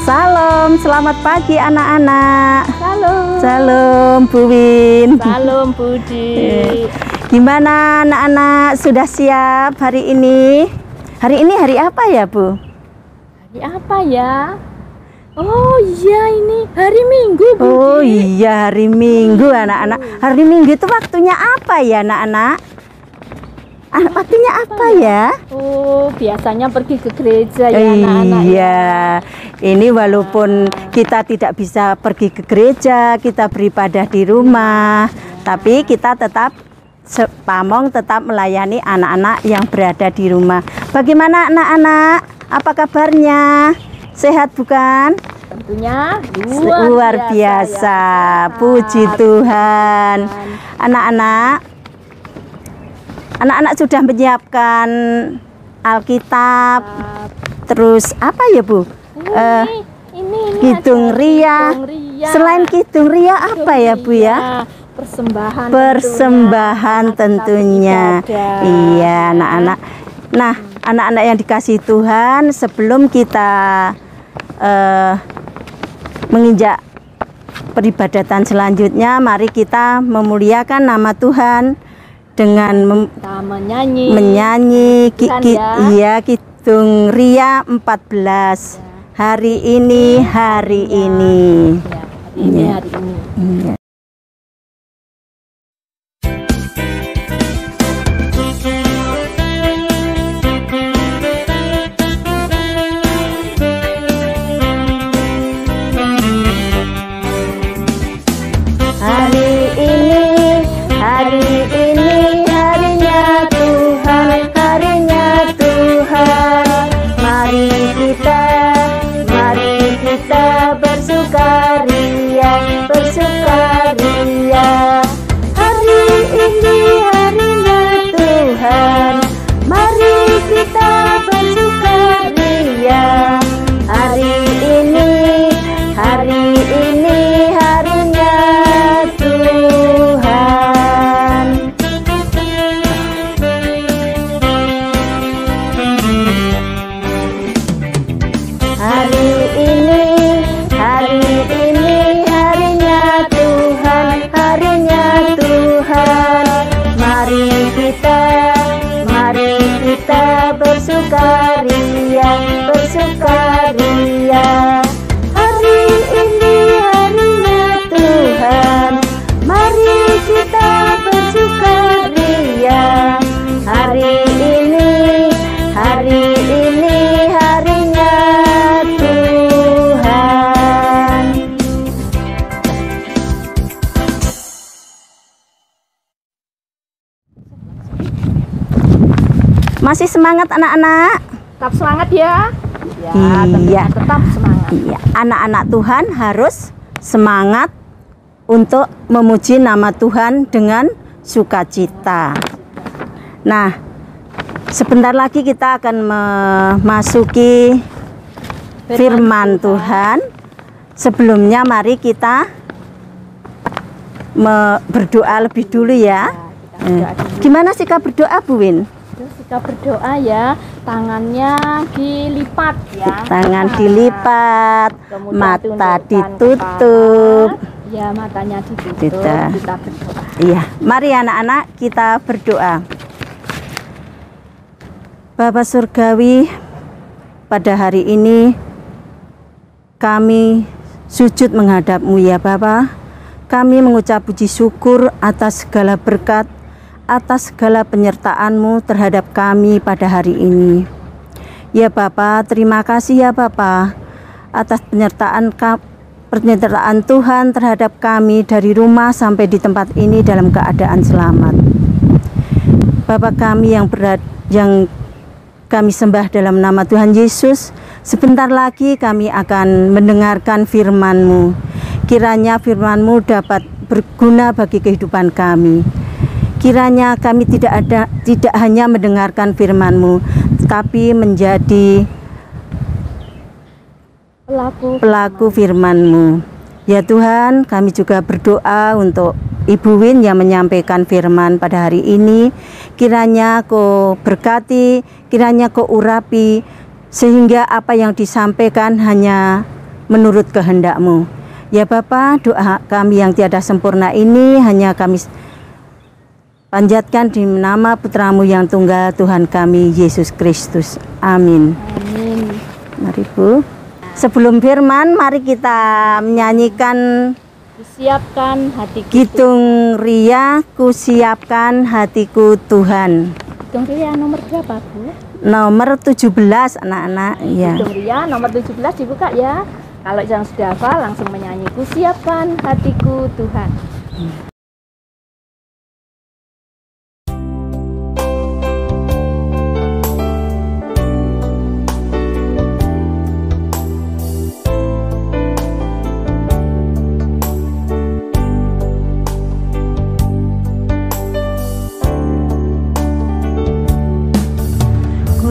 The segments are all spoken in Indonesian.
Salam, selamat pagi anak-anak. Salam. Salam Bu Win. Salam Budi. Gimana anak-anak, sudah siap hari ini? Hari ini hari apa ya Bu? Hari apa ya? Oh iya, ini hari Minggu Budi. Oh iya, hari Minggu anak-anak. Hari Minggu itu waktunya apa ya anak-anak? Waktunya apa ya? Oh, biasanya pergi ke gereja ya anak-anak. Iya, ini walaupun kita tidak bisa pergi ke gereja, kita beribadah di rumah, tapi kita tetap Pamong tetap melayani anak-anak yang berada di rumah. Bagaimana anak-anak? Apa kabarnya? Sehat bukan? Tentunya luar biasa. Ya. Puji Tuhan. Anak-anak sudah menyiapkan Alkitab. Terus apa ya Bu? Ini Kidung Ria. Selain Kidung Ria apa ya Bu ya? Persembahan tentunya. Iya anak-anak. Nah anak-anak yang dikasihi Tuhan, sebelum kita menginjak peribadatan selanjutnya, mari kita memuliakan nama Tuhan dengan menyanyi Kidung Ria 14. Hari ini, hari ini. Masih semangat anak-anak? Tetap semangat ya. Iya, tetap semangat. Iya, anak-anak Tuhan harus semangat untuk memuji nama Tuhan dengan sukacita. Nah, sebentar lagi kita akan memasuki firman Tuhan. Sebelumnya mari kita berdoa lebih dulu ya. Gimana sikap berdoa Bu Win? Kita berdoa ya, tangannya dilipat ya. Tangan dilipat, mata ditutup. Ya, matanya ditutup. Kita berdoa. Iya, mari anak-anak kita berdoa. Bapa Surgawi, pada hari ini kami sujud menghadap-Mu ya Bapa. Kami mengucap puji syukur atas segala berkat, atas segala penyertaan-Mu terhadap kami pada hari ini. Ya Bapa, terima kasih ya Bapa atas penyertaan Tuhan terhadap kami dari rumah sampai di tempat ini dalam keadaan selamat. Bapa kami yang kami sembah dalam nama Tuhan Yesus, sebentar lagi kami akan mendengarkan firman-Mu. Kiranya firman-Mu dapat berguna bagi kehidupan kami. Kiranya kami tidak hanya mendengarkan firman-Mu, tapi menjadi pelaku firman-Mu. Ya Tuhan, kami juga berdoa untuk Ibu Win yang menyampaikan firman pada hari ini. Kiranya Kau berkati, kiranya Kau urapi, sehingga apa yang disampaikan hanya menurut kehendak-Mu. Ya Bapa, doa kami yang tiada sempurna ini hanya kami panjatkan di nama Putra-Mu yang tunggal, Tuhan kami Yesus Kristus. Amin. Amin. Mari Bu. Sebelum firman, mari kita menyanyikan Kusiapkan hatiku. Kidung Ria, Kusiapkan Hatiku Tuhan. Kidung Ria nomor berapa, Bu? Nomor 17 anak-anak. Ya. Kidung Ria nomor 17 dibuka ya. Kalau yang sudah hafal langsung menyanyi Kusiapkan hatiku Tuhan.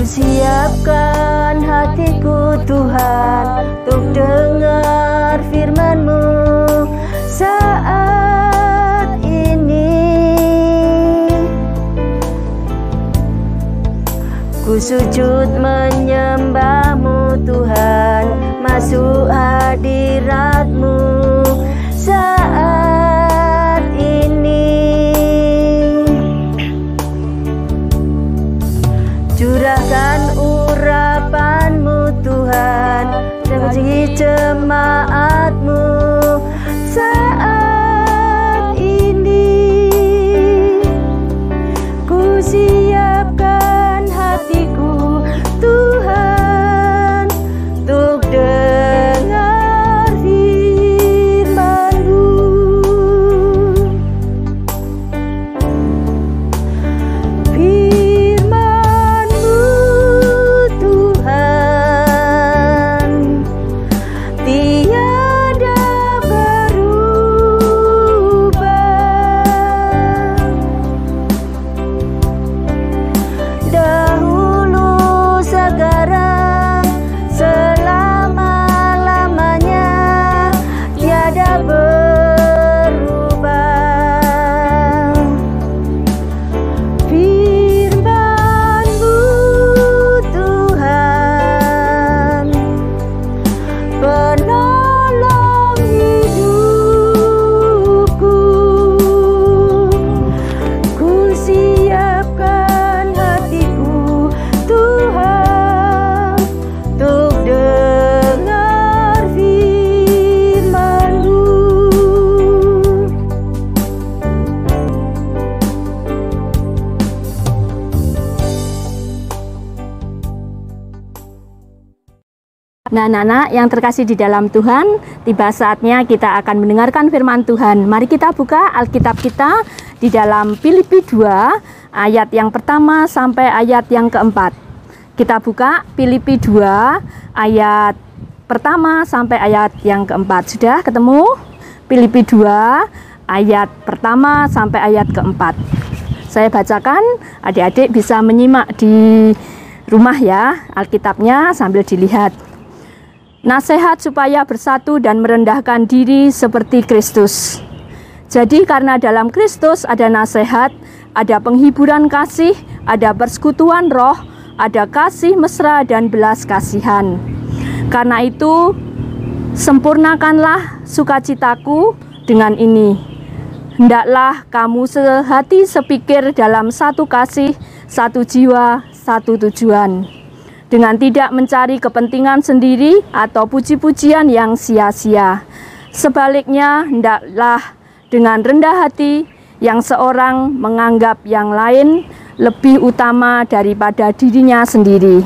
Kusiapkan hatiku Tuhan untuk dengar firman-Mu saat ini. Ku sujud menyembah-Mu Tuhan, masuk hadirat-Mu saat ini. Curahkan urapan-Mu Tuhan bagi jemaat-Mu saat ini. Ku siapkan hatiku Tuhan untuk dengar firman-Mu. Nah, anak-anak yang terkasih di dalam Tuhan, tiba saatnya kita akan mendengarkan firman Tuhan. Mari kita buka Alkitab kita di dalam Filipi 2 ayat yang pertama sampai ayat yang keempat. Kita buka Filipi 2 ayat pertama sampai ayat yang keempat. Sudah ketemu? Filipi 2 ayat pertama sampai ayat keempat. Saya bacakan, adik-adik bisa menyimak di rumah ya Alkitabnya sambil dilihat. Nasihat supaya bersatu dan merendahkan diri seperti Kristus. Jadi karena dalam Kristus ada nasihat, ada penghiburan kasih, ada persekutuan roh, ada kasih mesra dan belas kasihan. Karena itu, sempurnakanlah sukacitaku dengan ini. Hendaklah kamu sehati sepikir dalam satu kasih, satu jiwa, satu tujuan. Dengan tidak mencari kepentingan sendiri atau puji-pujian yang sia-sia. Sebaliknya, hendaklah dengan rendah hati yang seorang menganggap yang lain lebih utama daripada dirinya sendiri.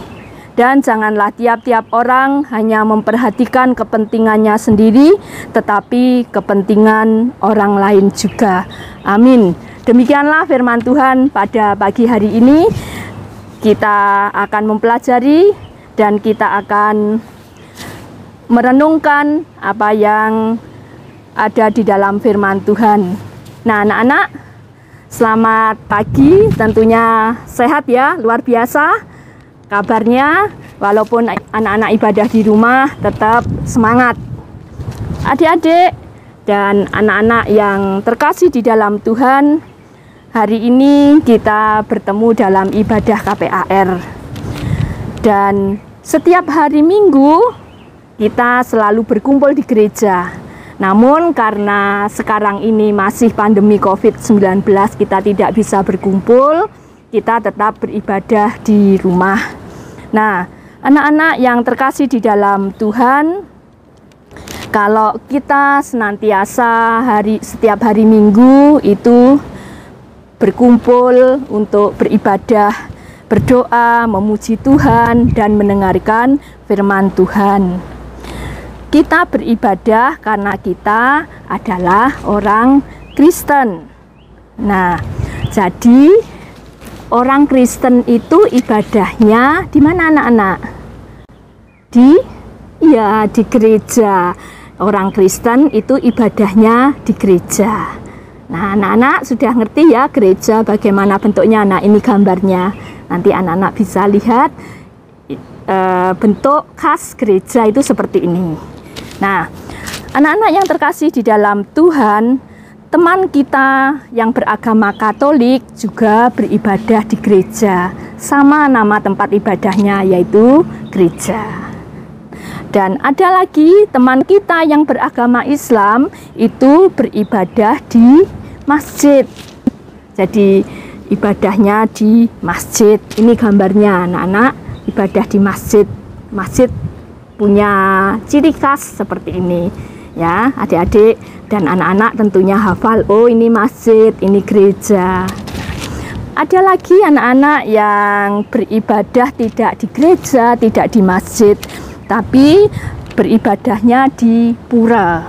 Dan janganlah tiap-tiap orang hanya memperhatikan kepentingannya sendiri, tetapi kepentingan orang lain juga. Amin. Demikianlah firman Tuhan pada pagi hari ini. Kita akan mempelajari dan kita akan merenungkan apa yang ada di dalam firman Tuhan. Nah, anak-anak, selamat pagi, tentunya sehat ya, luar biasa kabarnya. Walaupun anak-anak ibadah di rumah, tetap semangat. Adik-adik dan anak-anak yang terkasih di dalam Tuhan, hari ini kita bertemu dalam ibadah KPAR. Dan setiap hari Minggu kita selalu berkumpul di gereja. Namun karena sekarang ini masih pandemi COVID-19, kita tidak bisa berkumpul, kita tetap beribadah di rumah. Nah, anak-anak yang terkasih di dalam Tuhan, kalau kita senantiasa setiap hari Minggu itu berkumpul untuk beribadah, berdoa, memuji Tuhan, dan mendengarkan firman Tuhan. Kita beribadah karena kita adalah orang Kristen. Nah, jadi orang Kristen itu ibadahnya di mana anak-anak? Di gereja. Orang Kristen itu ibadahnya di gereja. Nah, anak-anak sudah ngerti ya gereja bagaimana bentuknya. Nah, ini gambarnya. Nanti anak-anak bisa lihat bentuk khas gereja itu seperti ini. Nah, anak-anak yang terkasih di dalam Tuhan, teman kita yang beragama Katolik juga beribadah di gereja. Sama nama tempat ibadahnya, yaitu gereja. Dan ada lagi teman kita yang beragama Islam itu beribadah di masjid. Jadi ibadahnya di masjid. Ini gambarnya anak-anak ibadah di masjid. Masjid punya ciri khas seperti ini. Ya, adik-adik dan anak-anak tentunya hafal, oh ini masjid, ini gereja. Ada lagi anak-anak yang beribadah tidak di gereja, tidak di masjid, tapi beribadahnya di pura.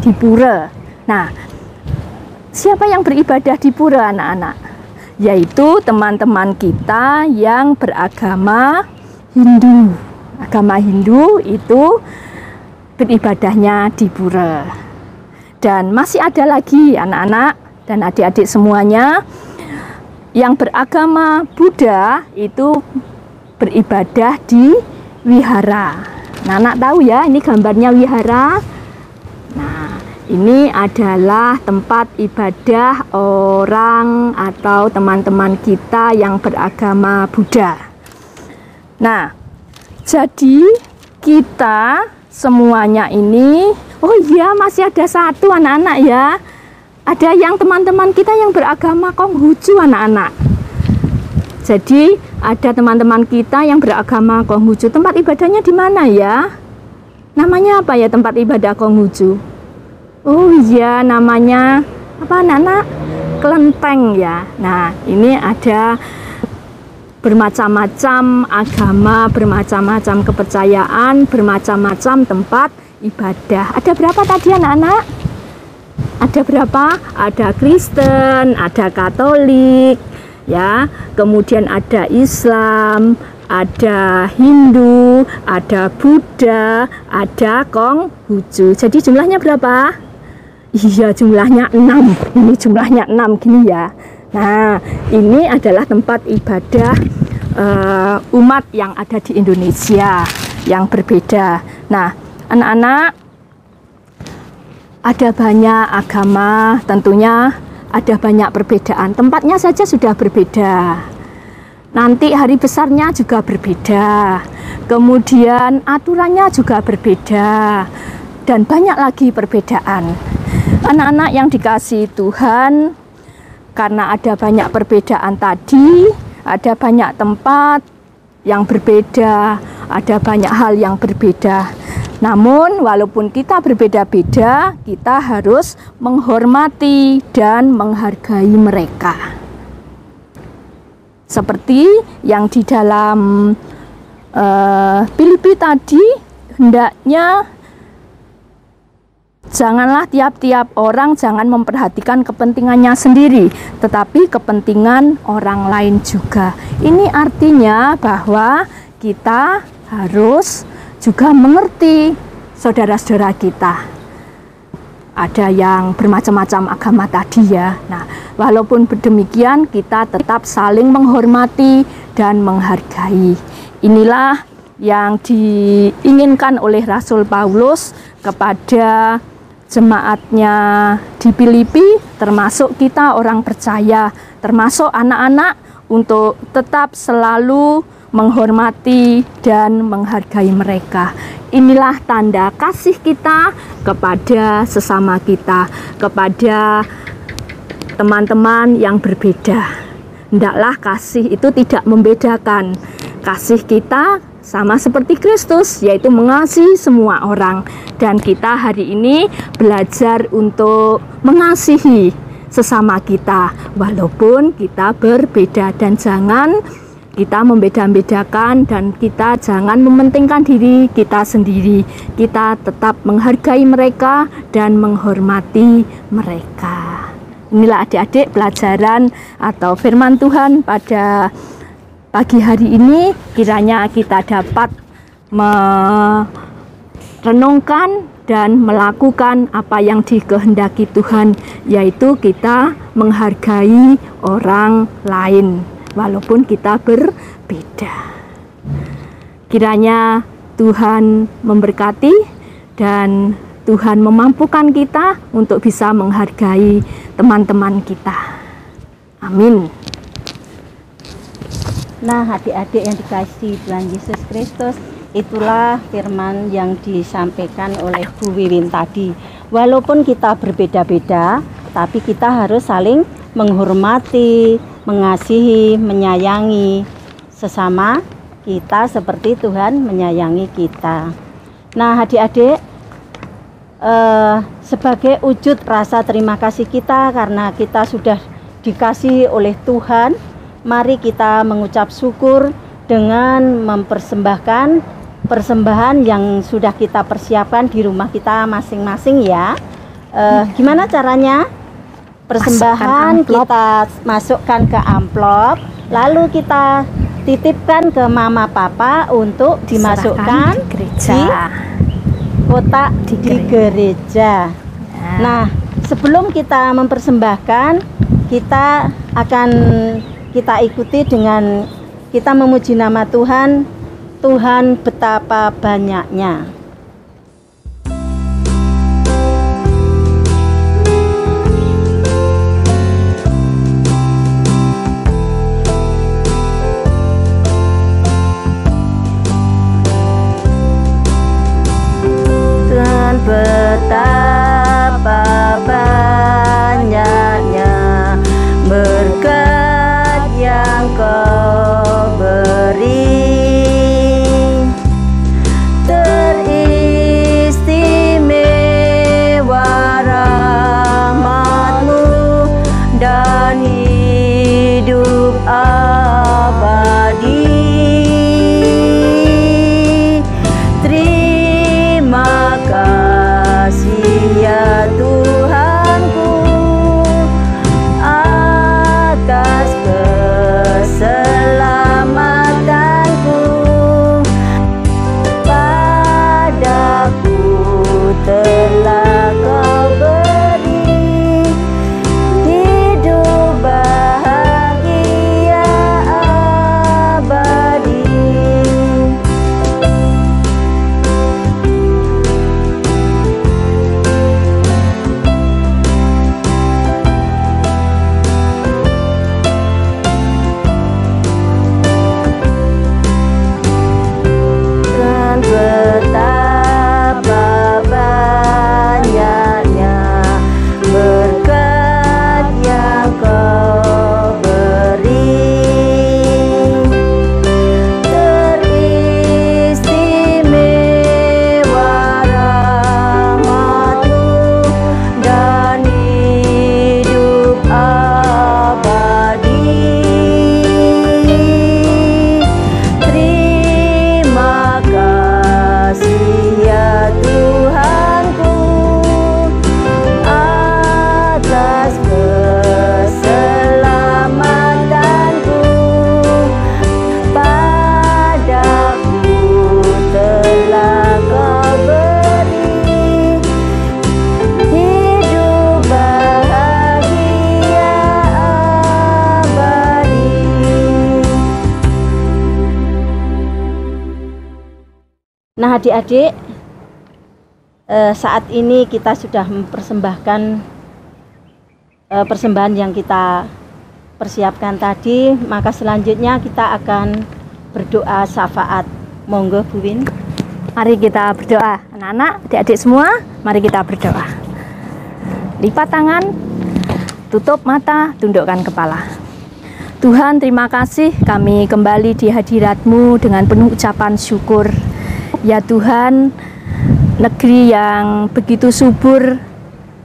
Di pura. Nah, siapa yang beribadah di pura anak-anak? Yaitu teman-teman kita yang beragama Hindu. Agama Hindu itu beribadahnya di pura. Dan masih ada lagi anak-anak dan adik-adik semuanya yang beragama Buddha itu beribadah di wihara. Nah, anak tahu ya, ini gambarnya wihara. Nah, ini adalah tempat ibadah orang atau teman-teman kita yang beragama Buddha. Nah, jadi kita semuanya ini, oh iya masih ada satu anak-anak ya. Ada yang teman-teman kita yang beragama Konghucu anak-anak. Jadi ada teman-teman kita yang beragama Konghucu. Tempat ibadahnya di mana ya? Namanya apa ya tempat ibadah Konghucu? Oh iya, namanya apa anak-anak? Kelenteng ya. Nah, ini ada bermacam-macam agama, bermacam-macam kepercayaan, bermacam-macam tempat ibadah. Ada berapa tadi anak-anak? Ada berapa? Ada Kristen, ada Katolik, ya, kemudian ada Islam, ada Hindu, ada Buddha, ada Konghucu. Jadi jumlahnya berapa? Iya, jumlahnya 6. Ini jumlahnya 6 gini ya. Nah, ini adalah tempat ibadah umat yang ada di Indonesia yang berbeda. Nah, anak-anak, ada banyak agama, tentunya ada banyak perbedaan. Tempatnya saja sudah berbeda. Nanti hari besarnya juga berbeda. Kemudian aturannya juga berbeda. Dan banyak lagi perbedaan. Anak-anak yang dikasihi Tuhan, karena ada banyak perbedaan tadi, ada banyak tempat yang berbeda, ada banyak hal yang berbeda. Namun walaupun kita berbeda-beda, kita harus menghormati dan menghargai mereka. Seperti yang di dalam Filipi tadi, hendaknya janganlah tiap-tiap orang jangan memperhatikan kepentingannya sendiri, tetapi kepentingan orang lain juga. Ini artinya bahwa kita harus juga mengerti saudara-saudara kita. Ada yang bermacam-macam agama tadi ya. Nah, walaupun demikian kita tetap saling menghormati dan menghargai. Inilah yang diinginkan oleh Rasul Paulus kepada jemaatnya di Filipi, termasuk kita orang percaya, termasuk anak-anak, untuk tetap selalu menghormati, dan menghargai mereka. Inilah tanda kasih kita kepada sesama kita, kepada teman-teman yang berbeda. Hendaklah kasih itu tidak membedakan. Kasih kita sama seperti Kristus, yaitu mengasihi semua orang. Dan kita hari ini belajar untuk mengasihi sesama kita, walaupun kita berbeda. Dan jangan kita membeda-bedakan, dan kita jangan mementingkan diri kita sendiri. Kita tetap menghargai mereka dan menghormati mereka. Inilah adik-adik pelajaran atau firman Tuhan pada pagi hari ini. Kiranya kita dapat merenungkan dan melakukan apa yang dikehendaki Tuhan, yaitu kita menghargai orang lain walaupun kita berbeda. Kiranya Tuhan memberkati dan Tuhan memampukan kita untuk bisa menghargai teman-teman kita. Amin. Nah, adik-adik yang dikasihi Tuhan Yesus Kristus, itulah firman yang disampaikan oleh Bu Wiwin tadi. Walaupun kita berbeda-beda, tapi kita harus saling menghormati, mengasihi, menyayangi sesama kita seperti Tuhan menyayangi kita. Nah, adik-adik, sebagai wujud rasa terima kasih kita karena kita sudah dikasihi oleh Tuhan, mari kita mengucap syukur dengan mempersembahkan persembahan yang sudah kita persiapkan di rumah kita masing-masing ya. Gimana caranya? Persembahan kita masukkan ke amplop, lalu kita titipkan ke mama papa untuk dimasukkan di kotak di gereja. Nah, sebelum kita mempersembahkan, kita ikuti dengan kita memuji nama Tuhan. Tuhan betapa banyaknya. Tuhan betapa banyaknya berkat yang Kau beri. Nah, adik-adik, saat ini kita sudah mempersembahkan persembahan yang kita persiapkan tadi, maka selanjutnya kita akan berdoa syafaat. Monggo Bu Win. Mari kita berdoa. Anak-anak, adik-adik semua, mari kita berdoa. Lipat tangan, tutup mata, tundukkan kepala. Tuhan, terima kasih kami kembali di hadirat-Mu dengan penuh ucapan syukur. Ya Tuhan, negeri yang begitu subur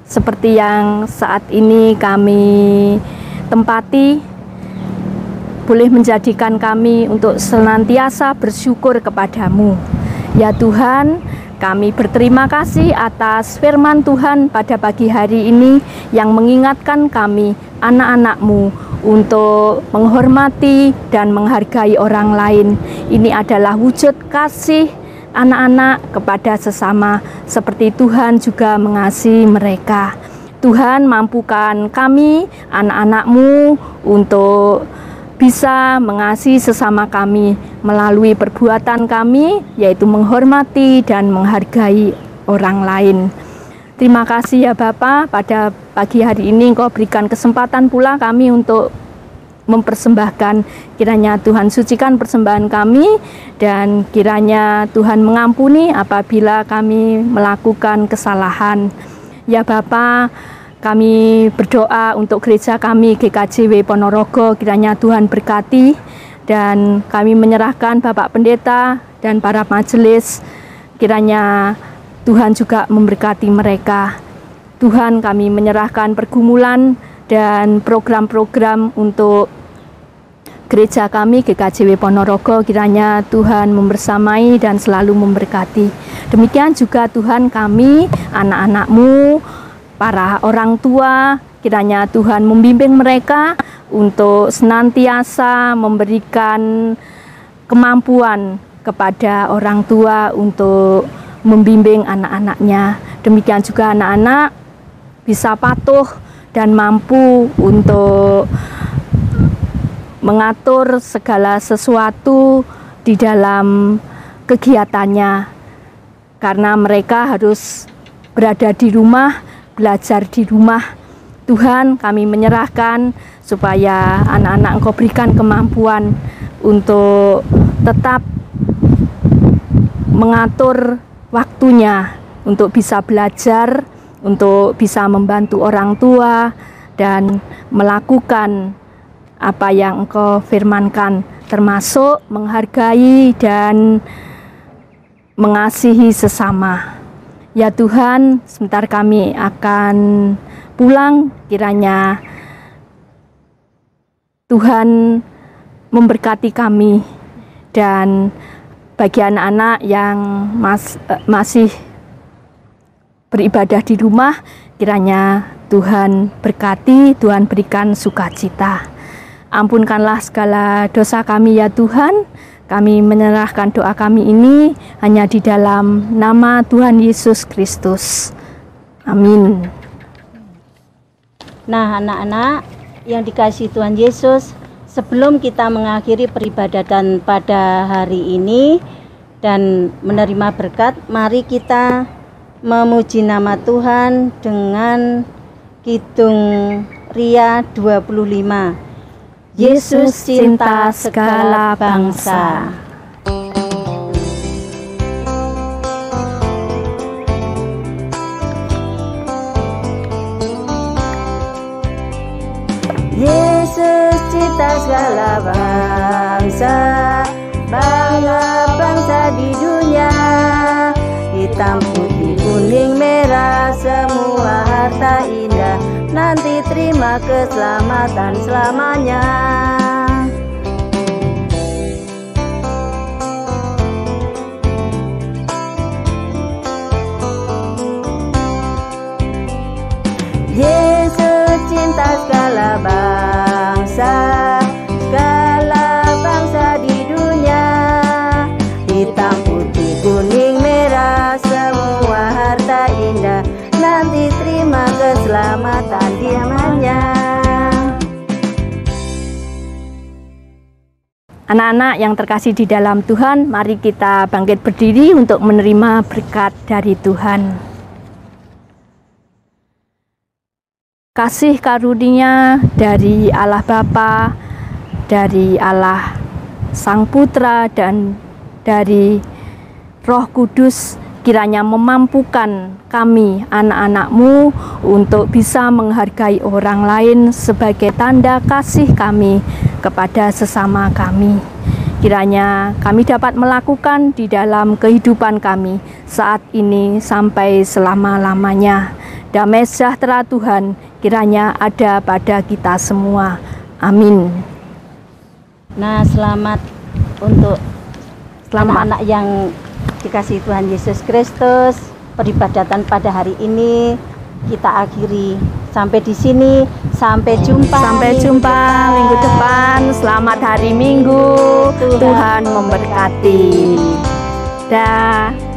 seperti yang saat ini kami tempati, boleh menjadikan kami untuk senantiasa bersyukur kepadamu. Ya Tuhan, kami berterima kasih atas firman Tuhan pada pagi hari ini yang mengingatkan kami, anak-anak-Mu, untuk menghormati dan menghargai orang lain. Ini adalah wujud kasih anak-anak kepada sesama, seperti Tuhan juga mengasihi mereka. Tuhan, mampukan kami, anak-anak-Mu, untuk bisa mengasihi sesama kami melalui perbuatan kami, yaitu menghormati dan menghargai orang lain. Terima kasih ya Bapa, pada pagi hari ini Engkau berikan kesempatan pula kami untuk mempersembahkan. Kiranya Tuhan sucikan persembahan kami, dan kiranya Tuhan mengampuni apabila kami melakukan kesalahan. Ya Bapa, kami berdoa untuk gereja kami GKJW Ponorogo, kiranya Tuhan berkati, dan kami menyerahkan Bapak Pendeta dan para majelis, kiranya Tuhan juga memberkati mereka. Tuhan, kami menyerahkan pergumulan dan program-program untuk gereja kami GKJW Ponorogo, kiranya Tuhan membersamai dan selalu memberkati. Demikian juga Tuhan kami, anak-anak-Mu, para orang tua, kiranya Tuhan membimbing mereka untuk senantiasa memberikan kemampuan kepada orang tua untuk membimbing anak-anaknya. Demikian juga anak-anak bisa patuh dan mampu untuk mengatur segala sesuatu di dalam kegiatannya, karena mereka harus berada di rumah, belajar di rumah. Tuhan, kami menyerahkan supaya anak-anak Engkau berikan kemampuan untuk tetap mengatur waktunya untuk bisa belajar, untuk bisa membantu orang tua, dan melakukan apa yang Engkau firmankan, termasuk menghargai dan mengasihi sesama. Ya Tuhan, sebentar kami akan pulang, kiranya Tuhan memberkati kami, dan bagi anak-anak yang masih beribadah di rumah, kiranya Tuhan berkati, Tuhan berikan sukacita. Ampunkanlah segala dosa kami ya Tuhan. Kami menyerahkan doa kami ini hanya di dalam nama Tuhan Yesus Kristus. Amin. Nah, anak-anak yang dikasihi Tuhan Yesus, sebelum kita mengakhiri peribadatan pada hari ini dan menerima berkat, mari kita memuji nama Tuhan dengan Kidung Ria 25. Yesus cinta segala bangsa. Yesus cinta segala bangsa, bangsa di dunia, hitam, putih, kuning, merah, semua harta indah, nanti terima keselamatan selamanya. Yesus cinta segala bangsa di dunia, hitam, putih, kuning, merah, semua harta indah, nanti terima keselamatan diamannya. Anak-anak yang terkasih di dalam Tuhan, mari kita bangkit berdiri untuk menerima berkat dari Tuhan. Kasih karunia dari Allah Bapa, dari Allah Sang Putra dan dari Roh Kudus, kiranya memampukan kami anak-anak-Mu untuk bisa menghargai orang lain sebagai tanda kasih kami kepada sesama kami. Kiranya kami dapat melakukan di dalam kehidupan kami saat ini sampai selama-lamanya. Damai sejahtera Tuhan kiranya ada pada kita semua. Amin. Nah, selamat untuk anak-anak yang dikasihi Tuhan Yesus Kristus. Peribadatan pada hari ini kita akhiri sampai di sini. Sampai jumpa. Sampai jumpa minggu depan. Selamat hari Minggu. Tuhan memberkati. Dah.